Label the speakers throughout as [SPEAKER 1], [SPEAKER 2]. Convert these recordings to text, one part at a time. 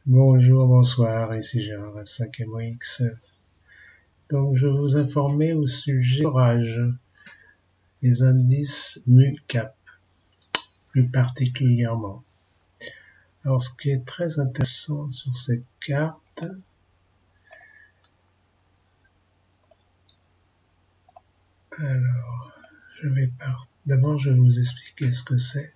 [SPEAKER 1] Bonjour, bonsoir, ici Gérard F5MOX. Donc je vais vous informer au sujet d'orage, des indices MUCAP plus particulièrement. Alors ce qui est très intéressant sur cette carte, alors d'abord je vais vous expliquer ce que c'est.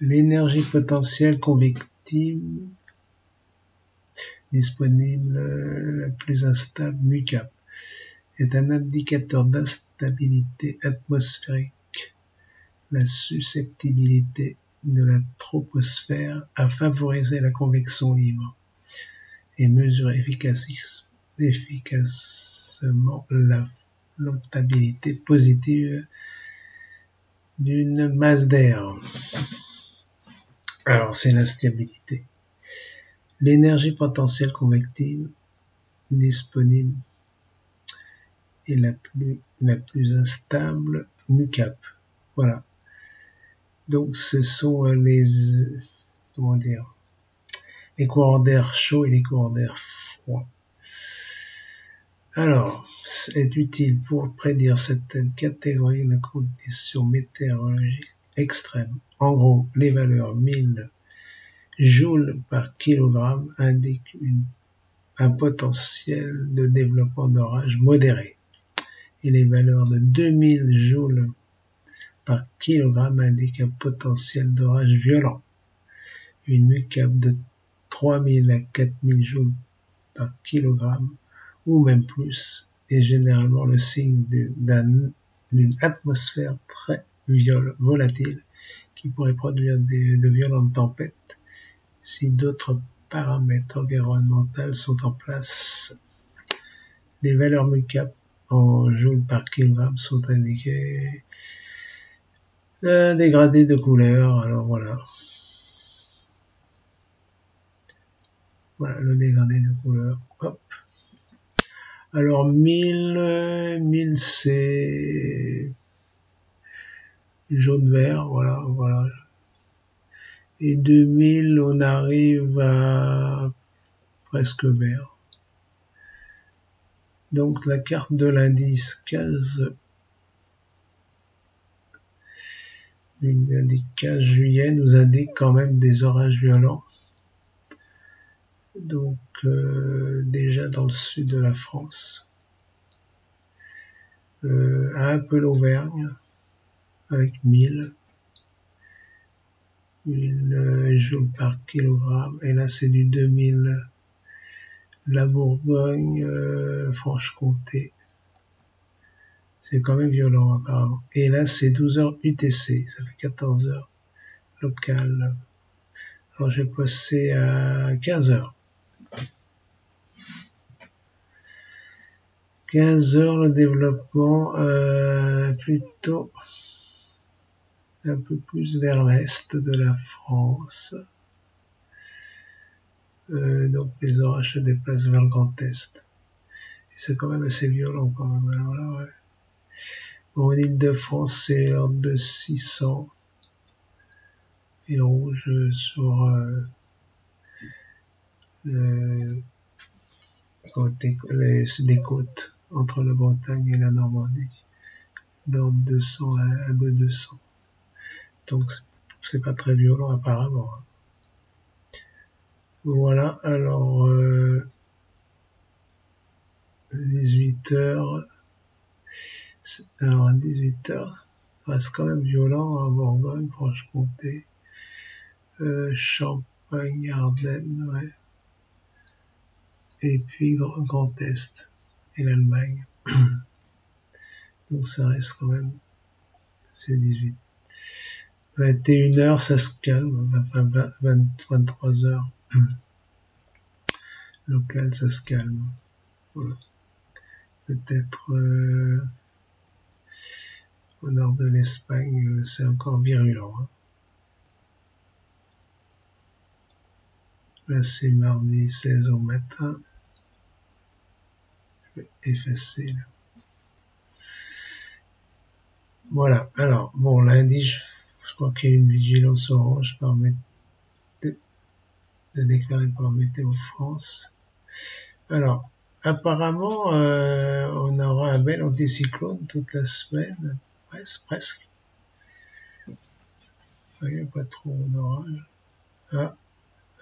[SPEAKER 1] L'énergie potentielle convective disponible la plus instable MUCAP est un indicateur d'instabilité atmosphérique. La susceptibilité de la troposphère à favoriser la convection libre et mesurer efficacement la flottabilité positive d'une masse d'air. Alors c'est la stabilité. L'énergie potentielle convective disponible est la plus instable MUCAP. Voilà. Donc ce sont les courants d'air chauds et les courants d'air froids. Alors, c'est utile pour prédire certaines catégories de conditions météorologiques extrêmes. En gros, les valeurs 1000 joules par kilogramme indiquent un potentiel de développement d'orage modéré. Et les valeurs de 2000 joules par kilogramme indiquent un potentiel d'orage violent. Une MUCAP de 3000 à 4000 joules par kilogramme ou même plus est généralement le signe d'une atmosphère très volatile qui pourrait produire de violentes tempêtes si d'autres paramètres environnementaux sont en place. Les valeurs MUCAP en joules par kilogramme sont indiquées un dégradé de couleur. Alors voilà. Voilà le dégradé de couleur. Hop. Alors 1000 c'est jaune-vert, voilà. Et 2000 on arrive à presque vert. Donc la carte de l'indice 15, l'indice 15 juillet nous indique quand même des orages violents. Donc déjà dans le sud de la France, un peu l'Auvergne avec 1000 joules par kilogramme, et là c'est du 2000, la Bourgogne, Franche-Comté, c'est quand même violent apparemment, et là c'est 12 heures UTC, ça fait 14 heures local. Alors j'ai passé à 15 heures. 15 heures le développement plutôt un peu plus vers l'est de la France. Donc les orages se déplacent vers le Grand Est. Et c'est quand même assez violent quand même. Alors là, ouais. Bon, en Île-de-France, c'est l'ordre de 600. Et rouge sur les côtes entre la Bretagne et la Normandie. D'ordre 200 à 200. Donc c'est pas très violent apparemment. Voilà, alors 18 heures. Alors à 18 heures, ça reste quand même violent en Bourgogne, Franche-Comté, Champagne, Ardennes, ouais. Et puis Grand Est et l'Allemagne. Donc ça reste quand même, c'est 18. 21 heures, ça se calme, enfin 23 heures. Local, ça se calme. Voilà. Peut-être au nord de l'Espagne, c'est encore virulent. Hein. Là, c'est mardi 16 au matin. effacé là. Voilà, alors, bon, lundi, je crois qu'il y a une vigilance orange de déclarée par Météo France. Alors, apparemment, on aura un bel anticyclone toute la semaine, presque. Il n'y a pas trop d'orage. Ah,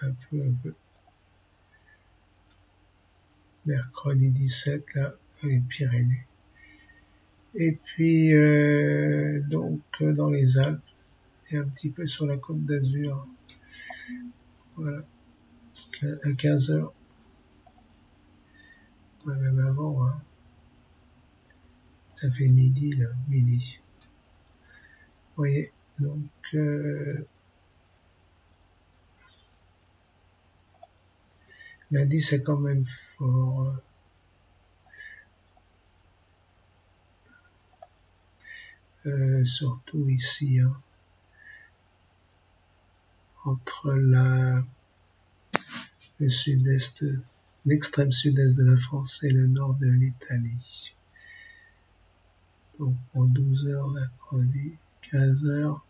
[SPEAKER 1] un peu. Mercredi 17, là, les Pyrénées. Et puis, donc, dans les Alpes, et un petit peu sur la côte d'Azur. Voilà, à 15 heures. Ouais, même avant, hein. Ça fait midi, là, midi. Vous voyez, donc, lundi, c'est quand même fort. Surtout ici, hein, entre le sud-est, l'extrême sud-est de la France et le nord de l'Italie. Donc pour 12 heures mercredi, 15 heures,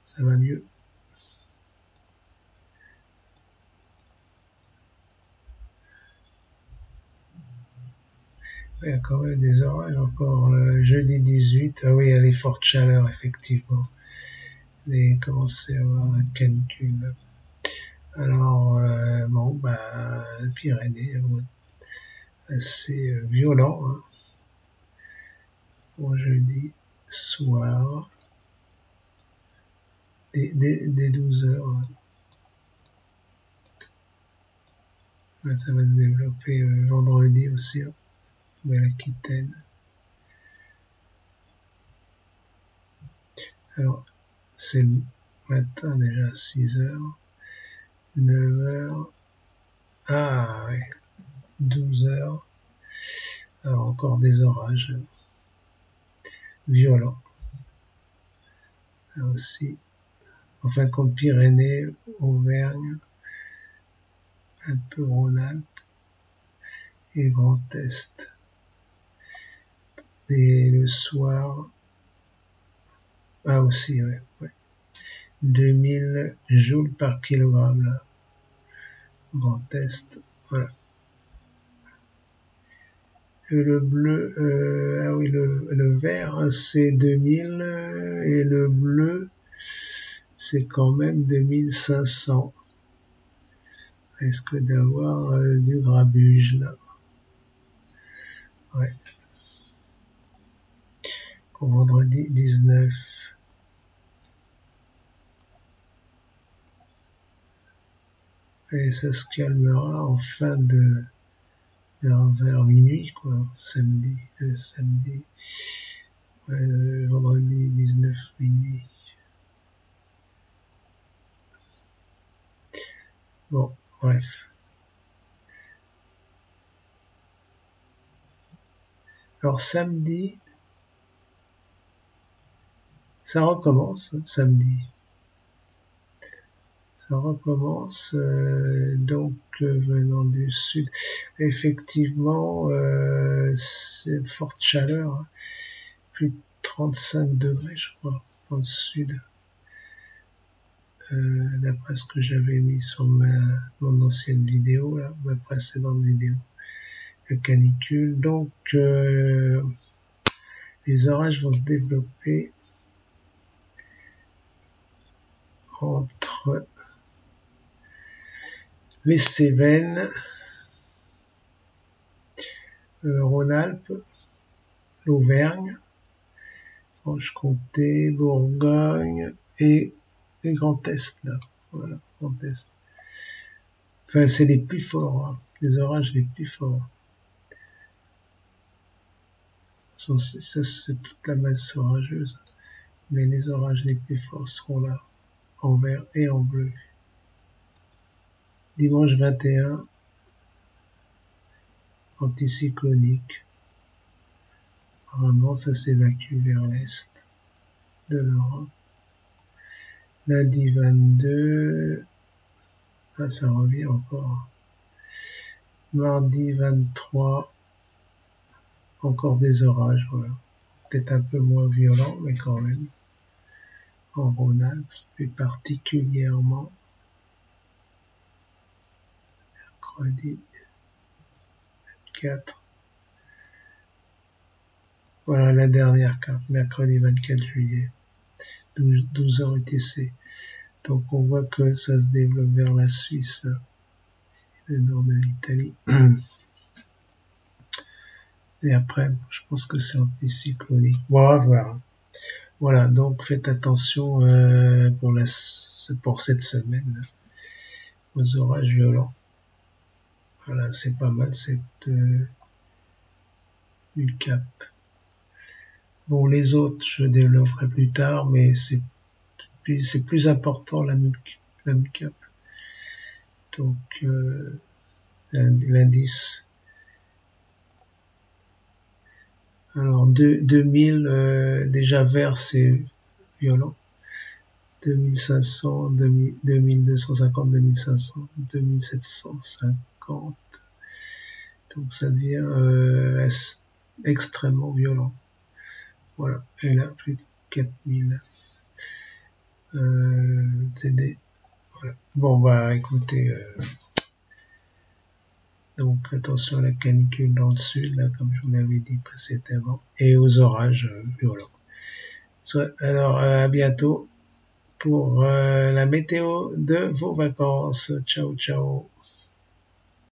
[SPEAKER 1] ça va mieux. Il y a quand même des orages encore. Jeudi 18, ah oui, il y a les fortes chaleurs, effectivement. Il commence à y avoir une canicule. Alors, bon, bah, Pyrénées, assez violent, hein, pour jeudi soir, dès 12 heures. Hein. Ouais, ça va se développer vendredi aussi, hein, Nouvelle-Aquitaine. Alors, c'est le matin déjà à 6 heures, 9 heures, ah oui, 12 heures. Alors encore des orages violents. Là aussi, en fin de compte, Pyrénées, Auvergne, un peu Rhône-Alpes et Grand Est. Et le soir, ah aussi, ouais. 2000 joules par kilogramme là, Grand Est, voilà. Et le bleu, ah oui, le vert c'est 2000 et le bleu c'est quand même 2500. Risque d'avoir du grabuge là. Ouais. Pour vendredi 19. Et ça se calmera en fin de vers minuit quoi, samedi, vendredi 19 minuit. Bon, bref. Alors samedi, ça recommence samedi. Ça recommence donc venant du sud. Effectivement, c'est forte chaleur, hein. Plus de 35 degrés, je crois, dans le sud. D'après ce que j'avais mis sur mon ancienne vidéo, là, ma précédente vidéo, la canicule. Donc, les orages vont se développer entre les Cévennes, Rhône-Alpes, l'Auvergne, Franche-Comté, Bourgogne et Grand Est, là. Voilà, Grand Est. Enfin, c'est les plus forts, hein, les orages les plus forts. Ça, c'est toute la masse orageuse. Mais les orages les plus forts seront là, en vert et en bleu. Dimanche 21, anticyclonique. Apparemment, ça s'évacue vers l'est de l'Europe. Lundi 22, ah, ça revient encore. Mardi 23, encore des orages, voilà. Peut-être un peu moins violent, mais quand même. En Rhône-Alpes, et particulièrement mercredi 24. Voilà la dernière carte, mercredi 24 juillet, 12h UTC. Donc on voit que ça se développe vers la Suisse et le nord de l'Italie. Et après, je pense que c'est anticyclonique. Bon, à voir. Voilà, donc faites attention pour cette semaine aux orages violents. Voilà, c'est pas mal cette du Cap. Bon, les autres, je développerai plus tard, mais c'est plus important la MUCAP. Donc, l'indice. Alors, 2000, déjà vert, c'est violent. 2500, 2250, 2500, 2750. Donc, ça devient extrêmement violent. Voilà. Et là, plus de 4000. TD. Voilà. Bon, bah, écoutez, donc attention à la canicule dans le sud, là, comme je vous l'avais dit précédemment, et aux orages violents. Alors, à bientôt pour la météo de vos vacances. Ciao, ciao.